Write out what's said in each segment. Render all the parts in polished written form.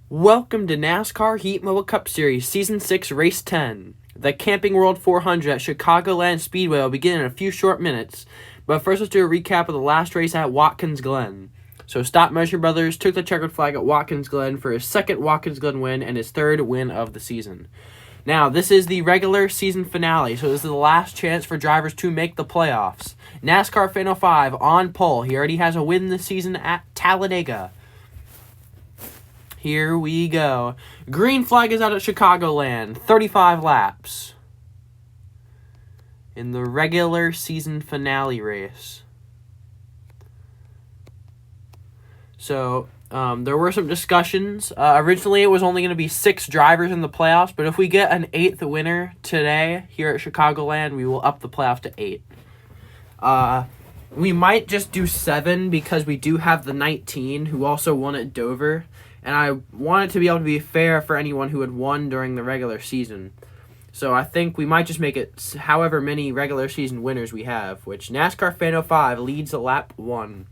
Welcome to NASCAR Heat MOA Cup Series Season 6 Race 10. The Camping World 400 at Chicagoland Speedway will begin in a few short minutes, but first let's do a recap of the last race at Watkins Glen. So Stop Motion Brothers took the checkered flag at Watkins Glen for his second Watkins Glen win and his third win of the season. Now, this is the regular season finale, so this is the last chance for drivers to make the playoffs. NASCAR Fan 05 on pole. He already has a win this season at Talladega. Here we go. Green flag is out at Chicagoland. 35 laps. In the regular season finale race. So, there were some discussions. Originally, it was only going to be 6 drivers in the playoffs, but if we get an 8th winner today here at Chicagoland, we will up the playoffs to 8. We might just do 7 because we do have the 19 who also won at Dover. And I want it to be able to be fair for anyone who had won during the regular season. So I think we might just make it however many regular season winners we have, which NASCAR Fan 05 leads at lap 1.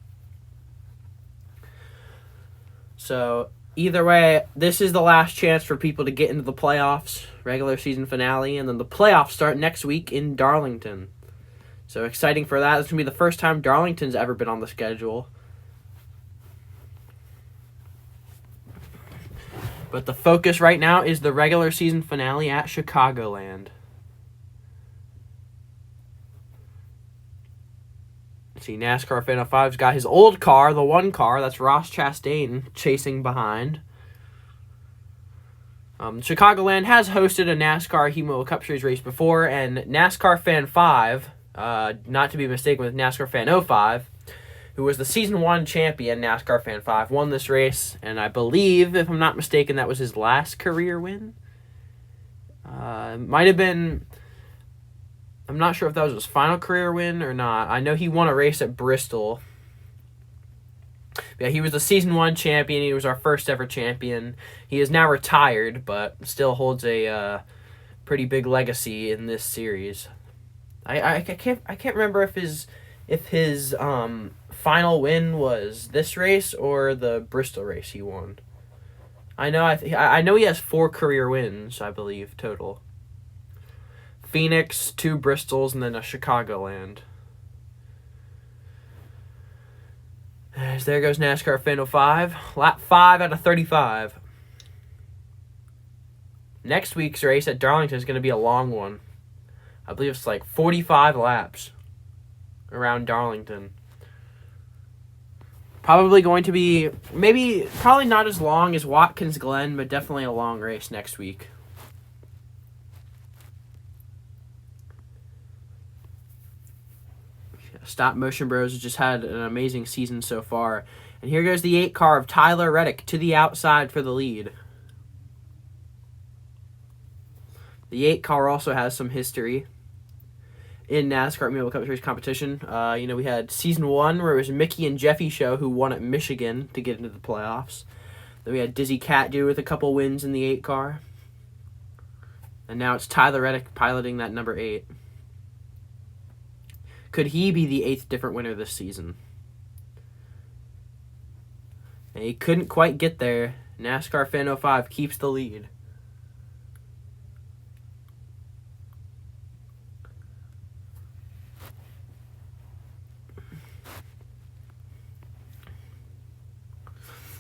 So either way, this is the last chance for people to get into the playoffs, regular season finale, and then the playoffs start next week in Darlington. So exciting for that. This is going to be the first time Darlington's ever been on the schedule. But the focus right now is the regular season finale at Chicagoland. See, NASCAR Fan 05's got his old car, the one car, that's Ross Chastain, chasing behind. Chicagoland has hosted a NASCAR Heat MOA Cup Series race before, and NASCAR Fan 5, not to be mistaken with NASCAR Fan 05, who was the Season 1 champion, NASCAR Fan 5, won this race, and I believe, if I'm not mistaken, that was his last career win. Might have been... I'm not sure if that was his final career win or not. I know he won a race at Bristol. Yeah, he was the Season 1 champion. He was our first ever champion. He is now retired, but still holds a pretty big legacy in this series. I can't remember if his final win was this race or the Bristol race he won. I know he has 4 career wins, I believe, total. Phoenix, 2 Bristols, and then a Chicagoland. As there goes NASCAR Fan 05. Lap 5 out of 35. Next week's race at Darlington is going to be a long one. I believe it's like 45 laps around Darlington. Probably going to be, probably not as long as Watkins Glen, but definitely a long race next week. Stop Motion Bros has just had an amazing season so far. And here goes the 8 car of Tyler Reddick to the outside for the lead. The 8 car also has some history in NASCAR Heat MOA Cup Series competition. We had Season 1 where it was Mickey and Jeffy Show who won at Michigan to get into the playoffs. Then we had Dizzy Catdew with a couple wins in the 8 car. And now it's Tyler Reddick piloting that number 8. Could he be the 8th different winner this season? And he couldn't quite get there. NASCAR Fan 05 keeps the lead.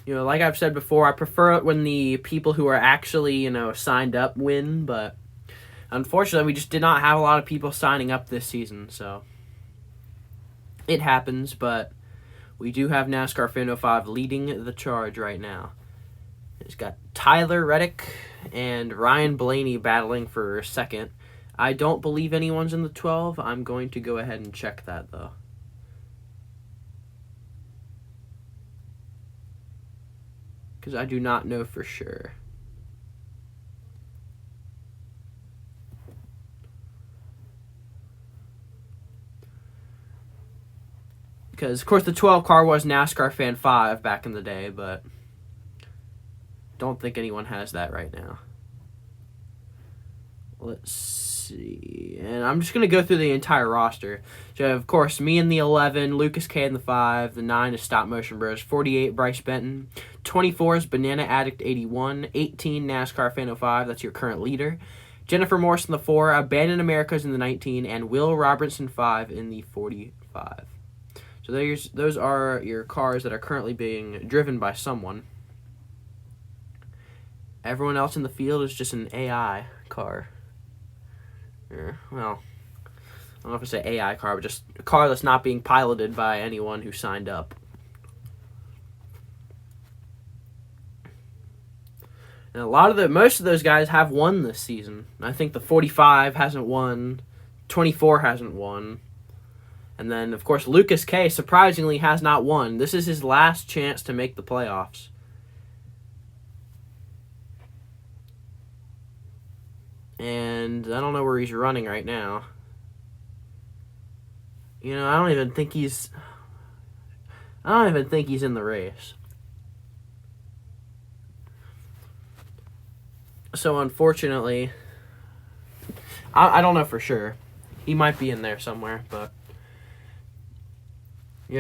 Like I've said before, I prefer it when the people who are actually, signed up win, but unfortunately, we just did not have a lot of people signing up this season, so it happens, but we do have NASCAR Fan 05 leading the charge right now. It's got Tyler Reddick and Ryan Blaney battling for second. I don't believe anyone's in the 12. I'm going to go ahead and check that, though. Because I do not know for sure. Because, of course, the 12 car was NASCAR Fan 5 back in the day, but don't think anyone has that right now. Let's see. And I'm just going to go through the entire roster. So, of course, me in the 11, Lucas K in the 5, the 9 is Stop Motion Bros, 48, Bryce Benton, 24 is Banana Addict 81, 18, NASCAR Fan 05, that's your current leader, Jennifer Morse in the 4, Abandoned Americas in the 19, and Will Robertson 5 in the 45. So those are your cars that are currently being driven by someone. Everyone else in the field is just an AI car. Well, I don't know if it's an AI car, but just a car that's not being piloted by anyone who signed up. And most of those guys have won this season. I think the 45 hasn't won, 24 hasn't won. And then, of course, Lucas K surprisingly has not won. This is his last chance to make the playoffs. And I don't know where he's running right now. I don't even think he's in the race. So unfortunately, I don't know for sure. He might be in there somewhere, but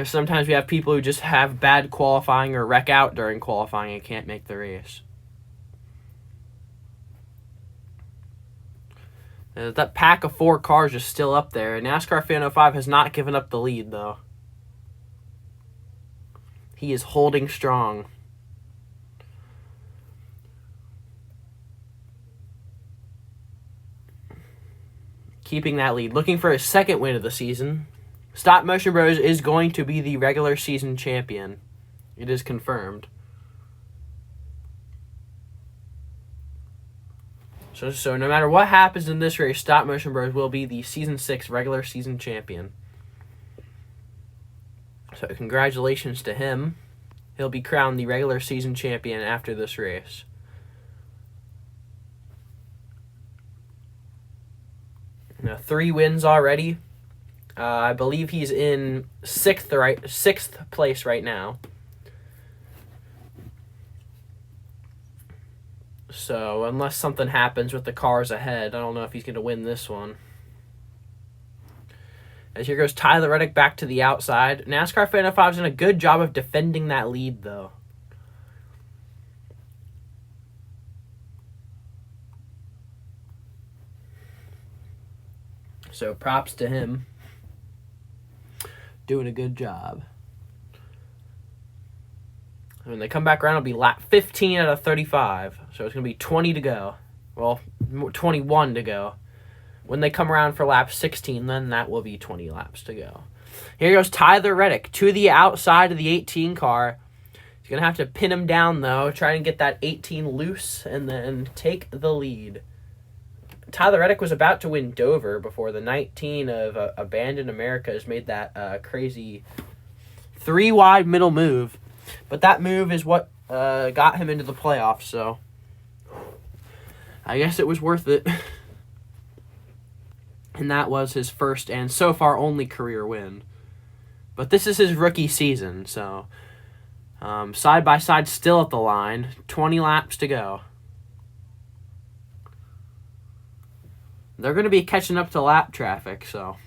sometimes we have people who just have bad qualifying or wreck out during qualifying and can't make the race. That pack of 4 cars is still up there. NASCAR Fan 05 has not given up the lead, though. He is holding strong. Keeping that lead. Looking for his second win of the season. Stop Motion Bros is going to be the regular season champion. It is confirmed. So no matter what happens in this race, Stop Motion Bros will be the Season 6 regular season champion. So congratulations to him. He'll be crowned the regular season champion after this race. Now, 3 wins already. I believe he's in sixth place right now. So, unless something happens with the cars ahead, I don't know if he's going to win this one. As here goes Tyler Reddick back to the outside. NASCAR Fan 05's done a good job of defending that lead, though. So, props to him. Doing a good job. When they come back around, it'll be lap 15 out of 35. So it's going to be 20 to go. Well, 21 to go. When they come around for lap 16, then that will be 20 laps to go. Here goes Tyler Reddick to the outside of the 18 car. He's going to have to pin him down, though. Try and get that 18 loose and then take the lead. Tyler Reddick was about to win Dover before the 19 of Abandoned Americas made that crazy 3-wide middle move. But that move is what got him into the playoffs, so I guess it was worth it. And that was his first and so far only career win. But this is his rookie season, so side by side still at the line. 20 laps to go. They're going to be catching up to lap traffic, so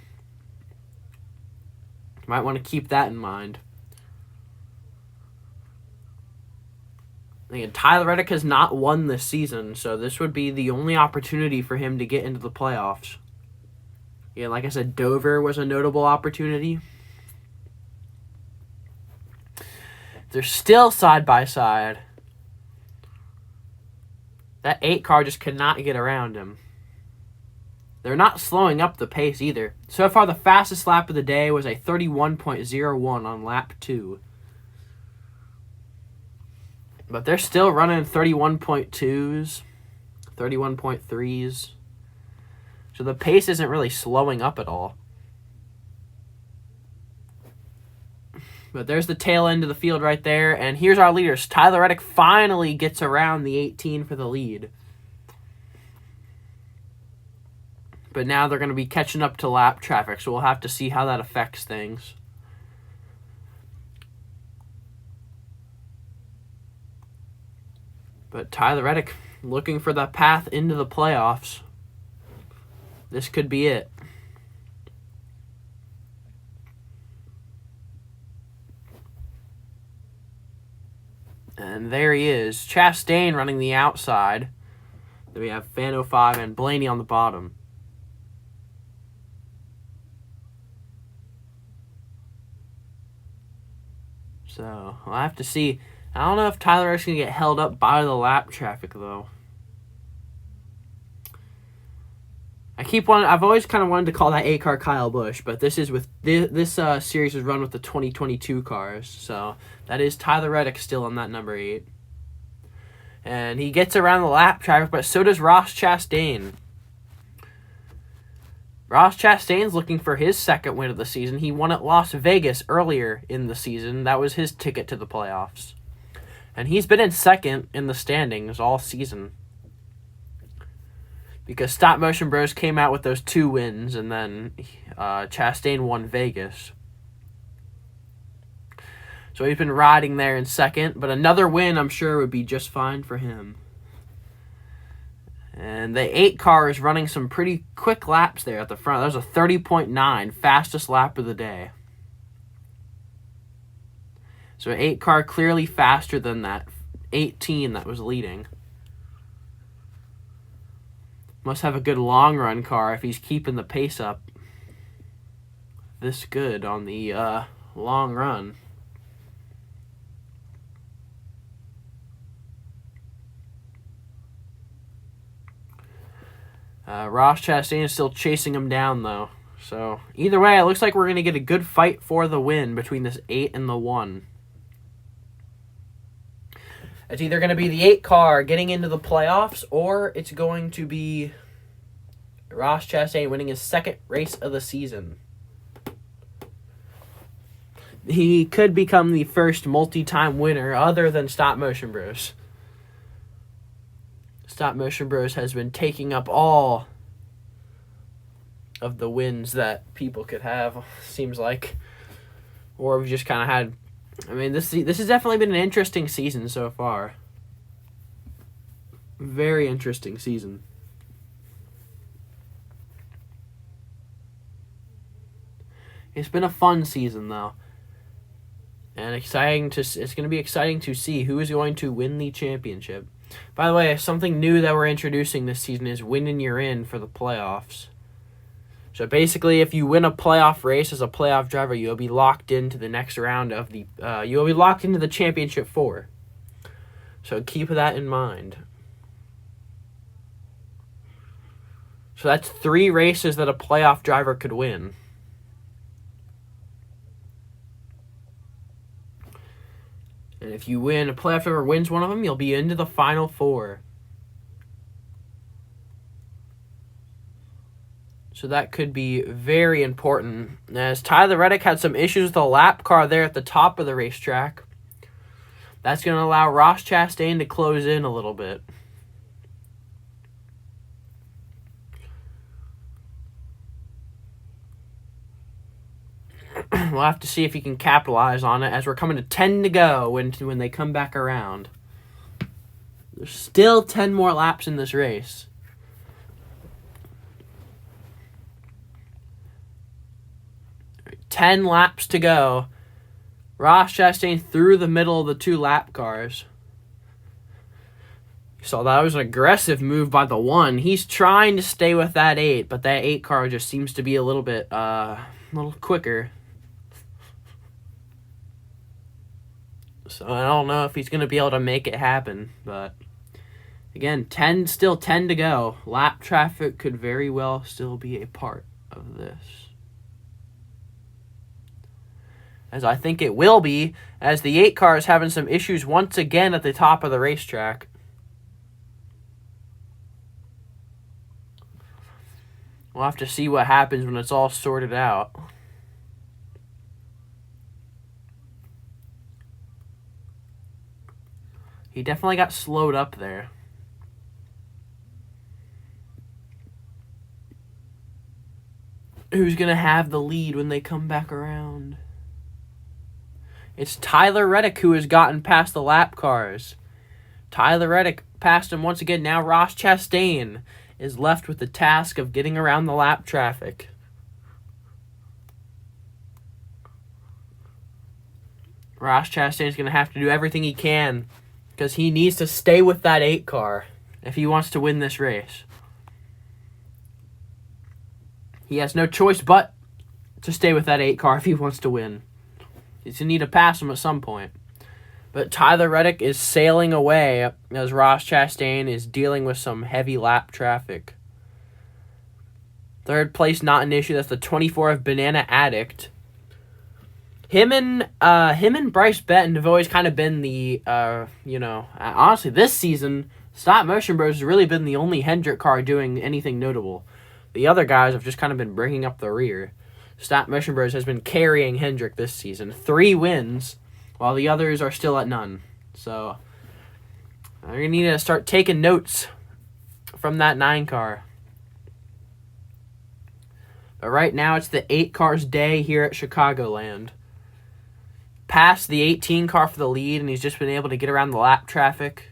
you might want to keep that in mind. Again, Tyler Reddick has not won this season, so this would be the only opportunity for him to get into the playoffs. Yeah, like I said, Dover was a notable opportunity. They're still side by side. That 8 car just could not get around him. They're not slowing up the pace either. So far, the fastest lap of the day was a 31.01 on lap 2. But they're still running 31.2s, 31.3s. So the pace isn't really slowing up at all. But there's the tail end of the field right there. And here's our leaders. Tyler Reddick finally gets around the 18 for the lead. But now they're going to be catching up to lap traffic, so we'll have to see how that affects things. But Tyler Reddick looking for the path into the playoffs. This could be it. And there he is. Chastain running the outside. Then we have Fan 05 and Blaney on the bottom. So, we'll have to see. I don't know if Tyler is going to get held up by the lap traffic, though. I've always kind of wanted to call that 8-car Kyle Busch, but this is with this series is run with the 2022 cars, so that is Tyler Reddick still on that number 8, and he gets around the lap traffic, but so does Ross Chastain. Ross Chastain's looking for his second win of the season. He won at Las Vegas earlier in the season. That was his ticket to the playoffs, and he's been in second in the standings all season. Because Stop Motion Bros came out with those 2 wins, and then Chastain won Vegas. So he's been riding there in second, but another win I'm sure would be just fine for him. And the 8 car is running some pretty quick laps there at the front. That was a 30.9, fastest lap of the day. So an 8 car clearly faster than that 18 that was leading. Must have a good long run car if he's keeping the pace up this good on the long run. Ross Chastain is still chasing him down, though. So either way, it looks like we're going to get a good fight for the win between this 8 and the 1. It's either going to be the 8 car getting into the playoffs, or it's going to be Ross Chastain winning his second race of the season. He could become the first multi-time winner other than Stop Motion Bros. Stop Motion Bros has been taking up all of the wins that people could have, seems like. Or we've just kind of had... I mean, this has definitely been an interesting season so far. Very interesting season. It's been a fun season, though. And it's going to be exciting to see who is going to win the championship. By the way, something new that we're introducing this season is winning you're in for the playoffs. So basically, if you win a playoff race as a playoff driver, you'll be locked into the next round of the... you'll be locked into the championship 4. So keep that in mind. So that's 3 races that a playoff driver could win. And if you win, a playoff driver wins one of them, you'll be into the final 4. So that could be very important. As Tyler Reddick had some issues with the lap car there at the top of the racetrack. That's going to allow Ross Chastain to close in a little bit. We'll have to see if he can capitalize on it as we're coming to 10 to go when they come back around. There's still 10 more laps in this race. Ten laps to go. Ross Chastain through the middle of the 2 lap cars. So that was an aggressive move by the 1. He's trying to stay with that 8, but that 8 car just seems to be a little bit, a little quicker. So I don't know if he's going to be able to make it happen, but again, still 10 to go. Lap traffic could very well still be a part of this. As I think it will be, as the 8 car is having some issues once again at the top of the racetrack. We'll have to see what happens when it's all sorted out. He definitely got slowed up there. Who's going to have the lead when they come back around? It's Tyler Reddick who has gotten past the lap cars. Tyler Reddick passed him once again. Now Ross Chastain is left with the task of getting around the lap traffic. Ross Chastain's going to have to do everything he can because he needs to stay with that 8 car if he wants to win this race. He has no choice but to stay with that 8 car if he wants to win. He's going to need to pass him at some point. But Tyler Reddick is sailing away as Ross Chastain is dealing with some heavy lap traffic. Third place, not an issue. That's the 24 of Banana Addict. Him and Bryce Benton have always kind of been the, honestly, this season, Stop Motion Bros has really been the only Hendrick car doing anything notable. The other guys have just kind of been bringing up the rear. Stop Motion Bros has been carrying Hendrick this season. 3 wins, while the others are still at none. So, you're going to need to start taking notes from that 9 car. But right now, it's the 8 cars day here at Chicagoland. Passed the 18 car for the lead, and he's just been able to get around the lap traffic.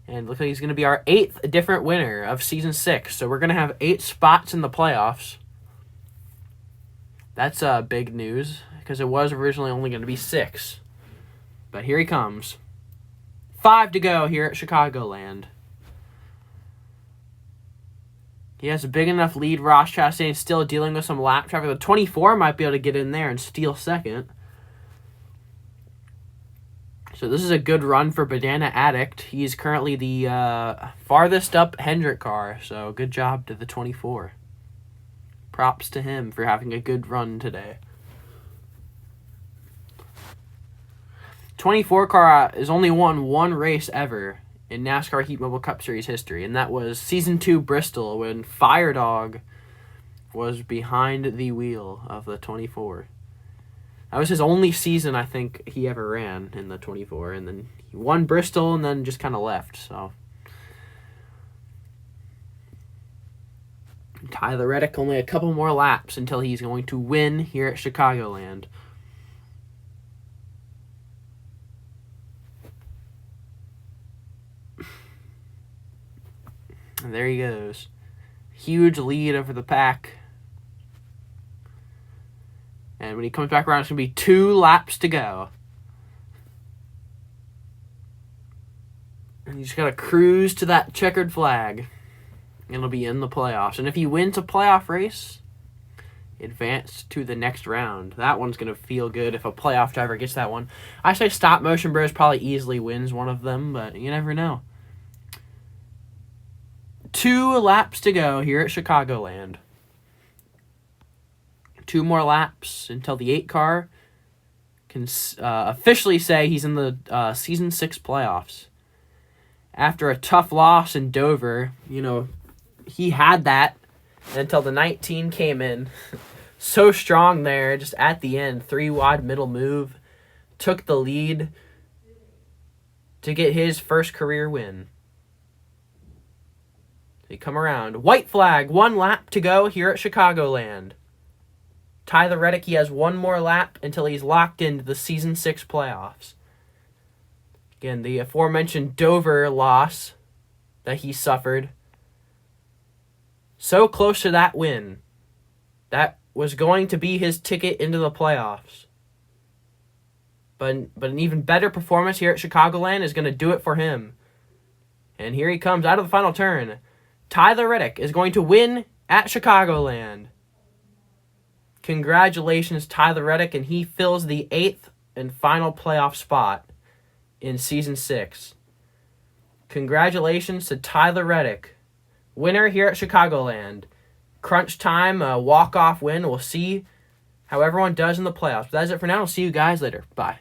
And looks like he's going to be our 8th different winner of Season 6. So we're going to have 8 spots in the playoffs. That's big news, because it was originally only going to be 6. But here he comes. 5 to go here at Chicagoland. He has a big enough lead. Ross Chastain is still dealing with some lap traffic. The 24 might be able to get in there and steal second. So this is a good run for Banana Addict. He's currently the farthest up Hendrick car, so good job to the 24. Props to him for having a good run today. 24 car has only won 1 race ever in NASCAR Heat Mobile Cup Series history, and that was Season 2 Bristol when Fire Dog was behind the wheel of the 24. That was his only season, I think, he ever ran in the 24. And then he won Bristol and then just kind of left. So Tyler Reddick, only a couple more laps until he's going to win here at Chicagoland. And there he goes. Huge lead over the pack. And when he comes back around, it's going to be 2 laps to go. And you just got to cruise to that checkered flag. And it'll be in the playoffs. And if he wins a playoff race, advance to the next round. That one's going to feel good if a playoff driver gets that one. I say Stop Motion Bros probably easily wins one of them, but you never know. 2 laps to go here at Chicagoland. 2 more laps until the 8 car can officially say he's in the Season 6 playoffs. After a tough loss in Dover, he had that until the 19 came in. So strong there, just at the end, 3 wide middle move, took the lead to get his first career win. They come around. White flag, 1 lap to go here at Chicagoland. Tyler Reddick, he has 1 more lap until he's locked into the Season 6 playoffs. Again, the aforementioned Dover loss that he suffered. So close to that win. That was going to be his ticket into the playoffs. But an even better performance here at Chicagoland is going to do it for him. And here he comes out of the final turn. Tyler Reddick is going to win at Chicagoland. Congratulations, Tyler Reddick, and he fills the 8th and final playoff spot in Season 6. Congratulations to Tyler Reddick, winner here at Chicagoland. Crunch time, a walk-off win. We'll see how everyone does in the playoffs. But that's it for now. I'll see you guys later. Bye.